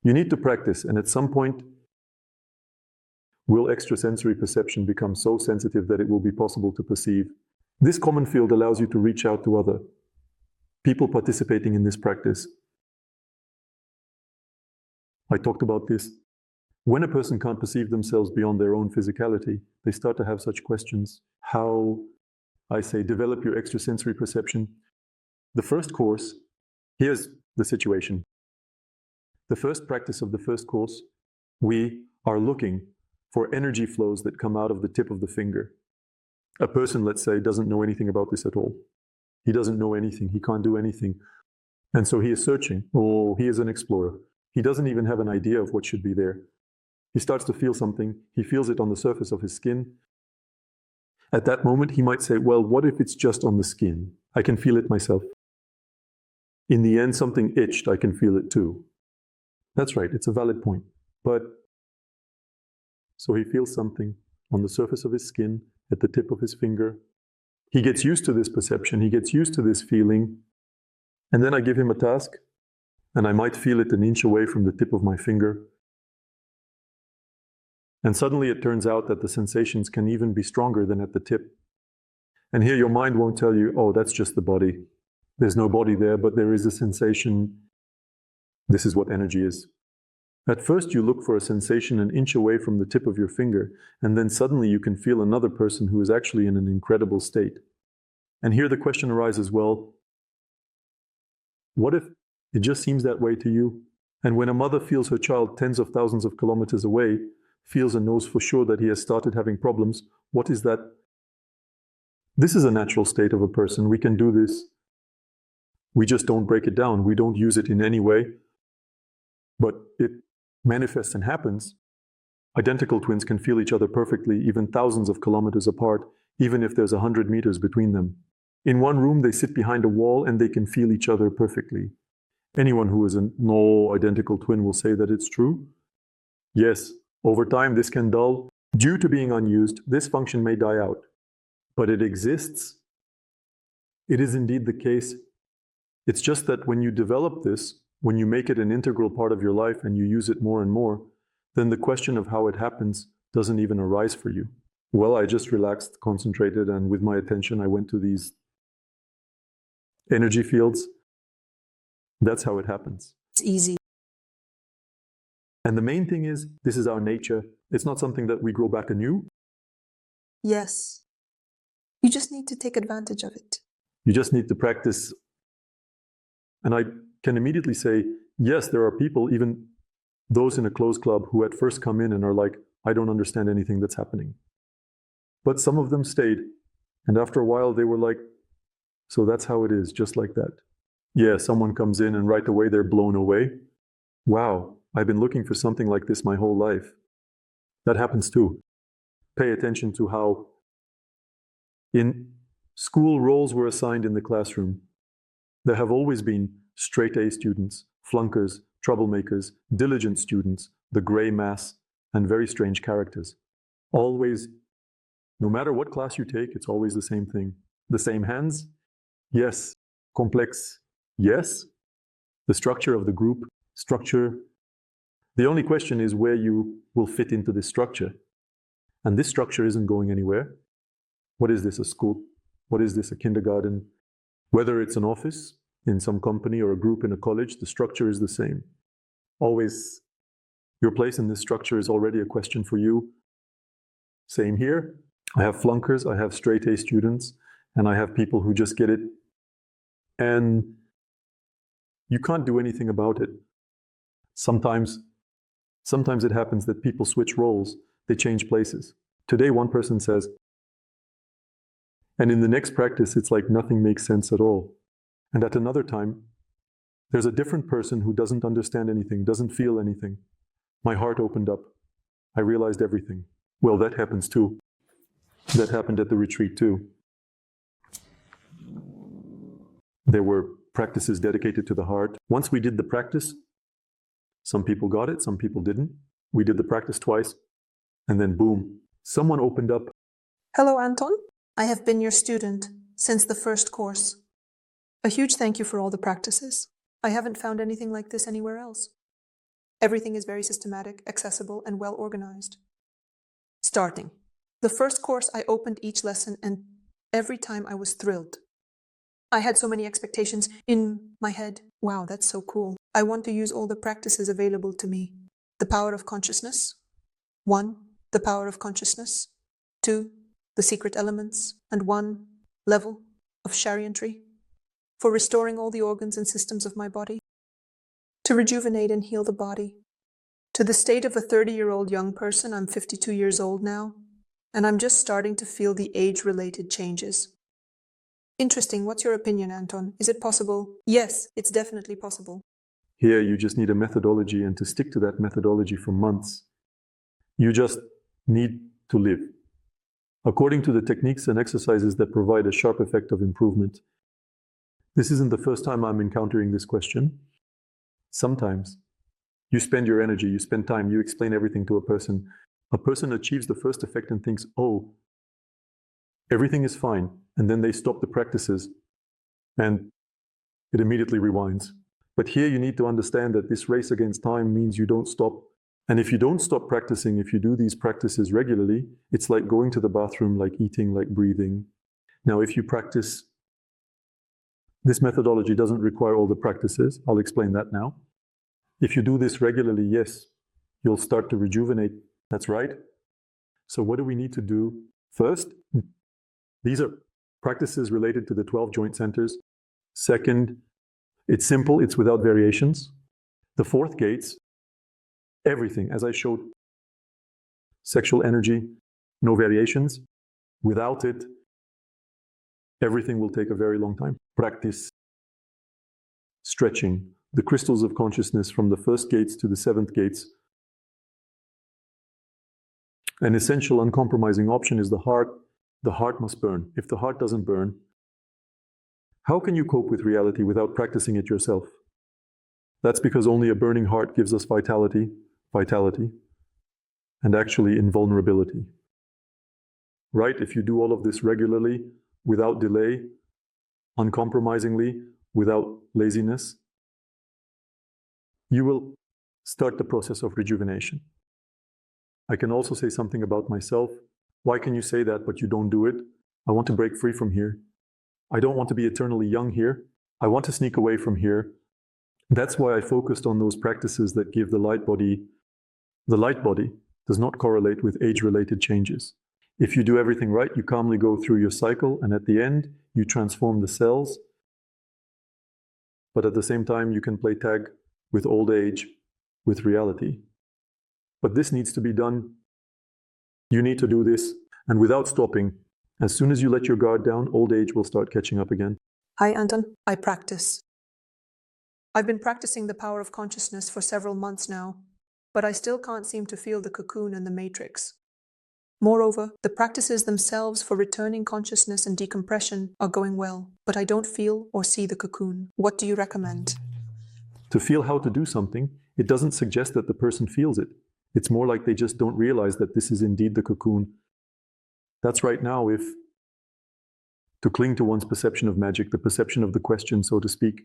You need to practice, and at some point, will extrasensory perception become so sensitive that it will be possible to perceive. This common field allows you to reach out to other people participating in this practice. I talked about this. When a person can't perceive themselves beyond their own physicality, they start to have such questions. How, I say, develop your extrasensory perception. The first course, here's the situation. The first practice of the first course, we are looking for energy flows that come out of the tip of the finger. A person, let's say, doesn't know anything about this at all. He doesn't know anything. He can't do anything. And so he is searching. Oh, he is an explorer. He doesn't even have an idea of what should be there. He starts to feel something. He feels it on the surface of his skin. At that moment, he might say, well, what if it's just on the skin? I can feel it myself. In the end, something itched. I can feel it too. That's right. It's a valid point. But so he feels something on the surface of his skin, at the tip of his finger. He gets used to this perception. He gets used to this feeling. And then I give him a task, and I might feel it an inch away from the tip of my finger. And suddenly it turns out that the sensations can even be stronger than at the tip. And here your mind won't tell you, oh, that's just the body. There's no body there, but there is a sensation. This is what energy is. At first you look for a sensation an inch away from the tip of your finger, and then suddenly you can feel another person who is actually in an incredible state. And here the question arises, well, what if it just seems that way to you? And when a mother feels her child tens of thousands of kilometers away, feels and knows for sure that he has started having problems, what is that? This is a natural state of a person. We can do this. We just don't break it down. We don't use it in any way. But it manifests and happens. Identical twins can feel each other perfectly, even thousands of kilometers apart, even if there's 100 meters between them. In one room, they sit behind a wall and they can feel each other perfectly. Anyone who is a no identical twin will say that it's true. Yes, over time this can dull. Due to being unused, this function may die out. But it exists. It is indeed the case. It's just that when you develop this, when you make it an integral part of your life and you use it more and more, then the question of how it happens doesn't even arise for you. Well, I just relaxed, concentrated, and with my attention I went to these energy fields. That's how it happens. It's easy. And the main thing is, this is our nature. It's not something that we grow back anew. Yes. You just need to take advantage of it. You just need to practice. And I can immediately say, yes, there are people, even those in a closed club, who at first come in and are like, I don't understand anything that's happening. But some of them stayed. And after a while, they were like, so that's how it is, just like that. Yeah, someone comes in and right away they're blown away. Wow, I've been looking for something like this my whole life. That happens too. Pay attention to how in school roles were assigned in the classroom. There have always been straight A students, flunkers, troublemakers, diligent students, the gray mass, and very strange characters. Always, no matter what class you take, it's always the same thing. The same hands? Yes. Complex? Yes. The structure of the group? Structure. The only question is where you will fit into this structure. And this structure isn't going anywhere. What is this, a school? What is this, a kindergarten? Whether it's an office in some company or a group in a college, the structure is the same. Always, your place in this structure is already a question for you. Same here. I have flunkers, I have straight A students, and I have people who just get it. And you can't do anything about it. Sometimes it happens that people switch roles, they change places. Today one person says, and in the next practice it's like nothing makes sense at all. And at another time, there's a different person who doesn't understand anything, doesn't feel anything. My heart opened up. I realized everything. Well, that happens too. That happened at the retreat too. There were practices dedicated to the heart. Once we did the practice, some people got it, some people didn't. We did the practice twice, and then boom, someone opened up. Hello, Anton. I have been your student since the first course. A huge thank you for all the practices. I haven't found anything like this anywhere else. Everything is very systematic, accessible, and well organized. Starting. The first course, I opened each lesson, and every time I was thrilled. I had so many expectations in my head. Wow, that's so cool. I want to use all the practices available to me. The power of consciousness. 1. The power of consciousness. 2. The secret elements. And 1. Level of chariotry. For restoring all the organs and systems of my body. To rejuvenate and heal the body. To the state of a 30-year-old young person, I'm 52 years old now, and I'm just starting to feel the age-related changes. Interesting. What's your opinion, Anton? Is it possible? Yes, it's definitely possible. Here, you just need a methodology, and to stick to that methodology for months. You just need to live. According to the techniques and exercises that provide a sharp effect of improvement. This isn't the first time I'm encountering this question. Sometimes you spend your energy, you spend time, you explain everything to a person. A person achieves the first effect and thinks, oh, everything is fine. And then they stop the practices and it immediately rewinds. But here you need to understand that this race against time means you don't stop. And if you don't stop practicing, if you do these practices regularly, it's like going to the bathroom, like eating, like breathing. Now, if you practice, this methodology doesn't require all the practices. I'll explain that now. If you do this regularly, yes, you'll start to rejuvenate. That's right. So what do we need to do? First, these are practices related to the 12 joint centers. Second, it's simple, it's without variations. The 4th gates, everything, as I showed, sexual energy, no variations. Without it, everything will take a very long time. Practice stretching the crystals of consciousness from the 1st gates to the 7th gates. An essential uncompromising option is the heart. The heart must burn. If the heart doesn't burn, how can you cope with reality without practicing it yourself? That's because only a burning heart gives us vitality, and actually invulnerability. Right? If you do all of this regularly, without delay, uncompromisingly, without laziness, you will start the process of rejuvenation. I can also say something about myself. Why can you say that, but you don't do it? I want to break free from here. I don't want to be eternally young here. I want to sneak away from here. That's why I focused on those practices that give the light body. The light body does not correlate with age-related changes. If you do everything right, you calmly go through your cycle, and at the end, you transform the cells. But at the same time, you can play tag with old age, with reality. But this needs to be done. You need to do this, and without stopping. As soon as you let your guard down, old age will start catching up again. Hi, Anton. I practice. I've been practicing the power of consciousness for several months now, but I still can't seem to feel the cocoon and the matrix. Moreover, the practices themselves for returning consciousness and decompression are going well, but I don't feel or see the cocoon. What do you recommend? To feel how to do something, it doesn't suggest that the person feels it. It's more like they just don't realize that this is indeed the cocoon. That's right now, if to cling to one's perception of magic, the perception of the question, so to speak.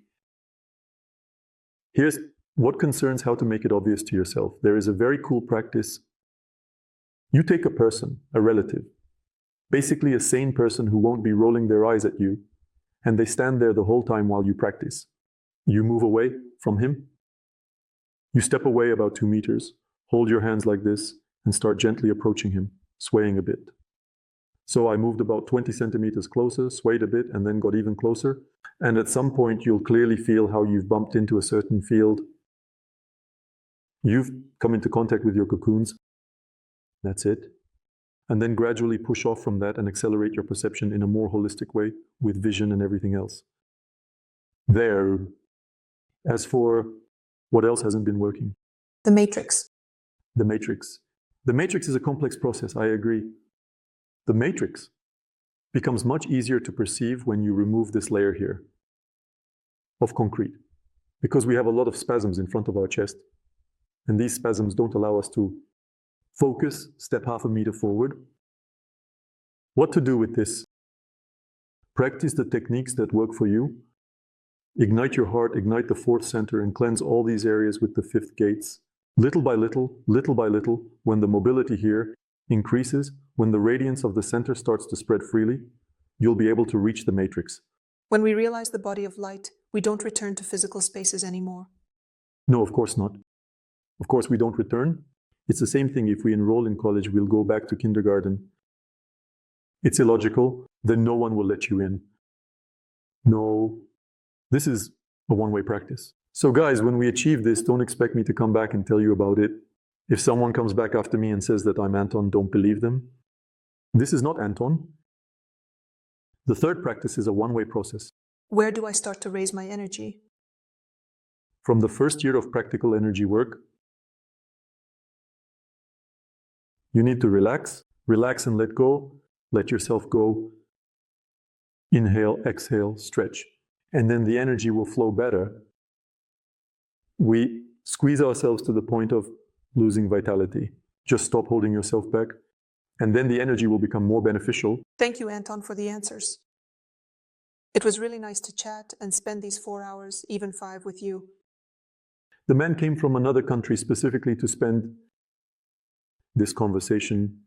Here's what concerns how to make it obvious to yourself. There is a very cool practice. You take a person, a relative, basically a sane person who won't be rolling their eyes at you, and they stand there the whole time while you practice. You move away from him. You step away about 2 meters, hold your hands like this, and start gently approaching him, swaying a bit. So I moved about 20 centimeters closer, swayed a bit, and then got even closer. And at some point, you'll clearly feel how you've bumped into a certain field. You've come into contact with your cocoons. That's it. And then gradually push off from that and accelerate your perception in a more holistic way with vision and everything else. There. As for what else hasn't been working? The matrix. The matrix. The matrix is a complex process, I agree. The matrix becomes much easier to perceive when you remove this layer here. of concrete, because we have a lot of spasms in front of our chest. And these spasms don't allow us to focus, step half a meter forward. What to do with this? Practice the techniques that work for you. Ignite your heart, ignite the fourth center, and cleanse all these areas with the fifth gates. Little by little, when the mobility here increases, when the radiance of the center starts to spread freely, you'll be able to reach the matrix. When we realize the body of light, we don't return to physical spaces anymore. No, of course not. Of course we don't return. It's the same thing if we enroll in college, we'll go back to kindergarten. It's illogical, then no one will let you in. No, this is a one-way practice. So guys, when we achieve this, don't expect me to come back and tell you about it. If someone comes back after me and says that I'm Anton, don't believe them. This is not Anton. The third practice is a one-way process. Where do I start to raise my energy? From the first year of practical energy work, you need to relax and let go, let yourself go. Inhale, exhale, stretch. And then the energy will flow better. We squeeze ourselves to the point of losing vitality. Just stop holding yourself back. And then the energy will become more beneficial. Thank you, Anton, for the answers. It was really nice to chat and spend these 4 hours, even 5, with you. The man came from another country specifically to spend this conversation.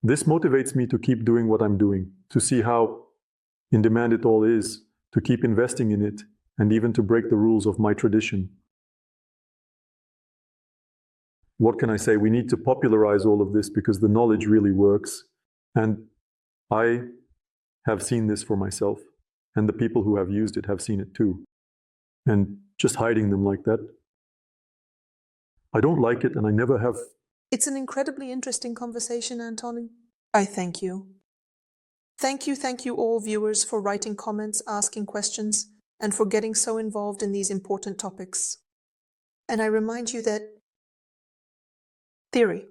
This motivates me to keep doing what I'm doing, to see how in demand it all is, to keep investing in it, and even to break the rules of my tradition. What can I say? We need to popularize all of this because the knowledge really works. And I have seen this for myself, and the people who have used it have seen it too. And just hiding them like that, I don't like it, and I never have. It's an incredibly interesting conversation, Anton. I thank you. Thank you all viewers for writing comments, asking questions, and for getting so involved in these important topics. And I remind you that theory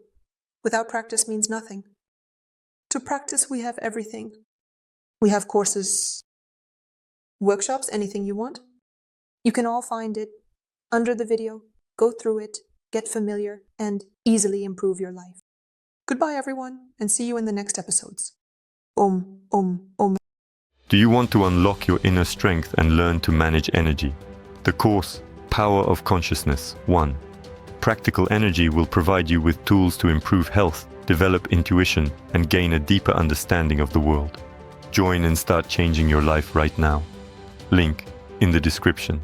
without practice means nothing. To practice, we have everything. We have courses, workshops, anything you want. You can all find it under the video, go through it, get familiar, and easily improve your life. Goodbye, everyone, and see you in the next episodes. Do you want to unlock your inner strength and learn to manage energy? The course, Power of Consciousness 1. Practical Energy will provide you with tools to improve health, develop intuition, and gain a deeper understanding of the world. Join and start changing your life right now. Link in the description.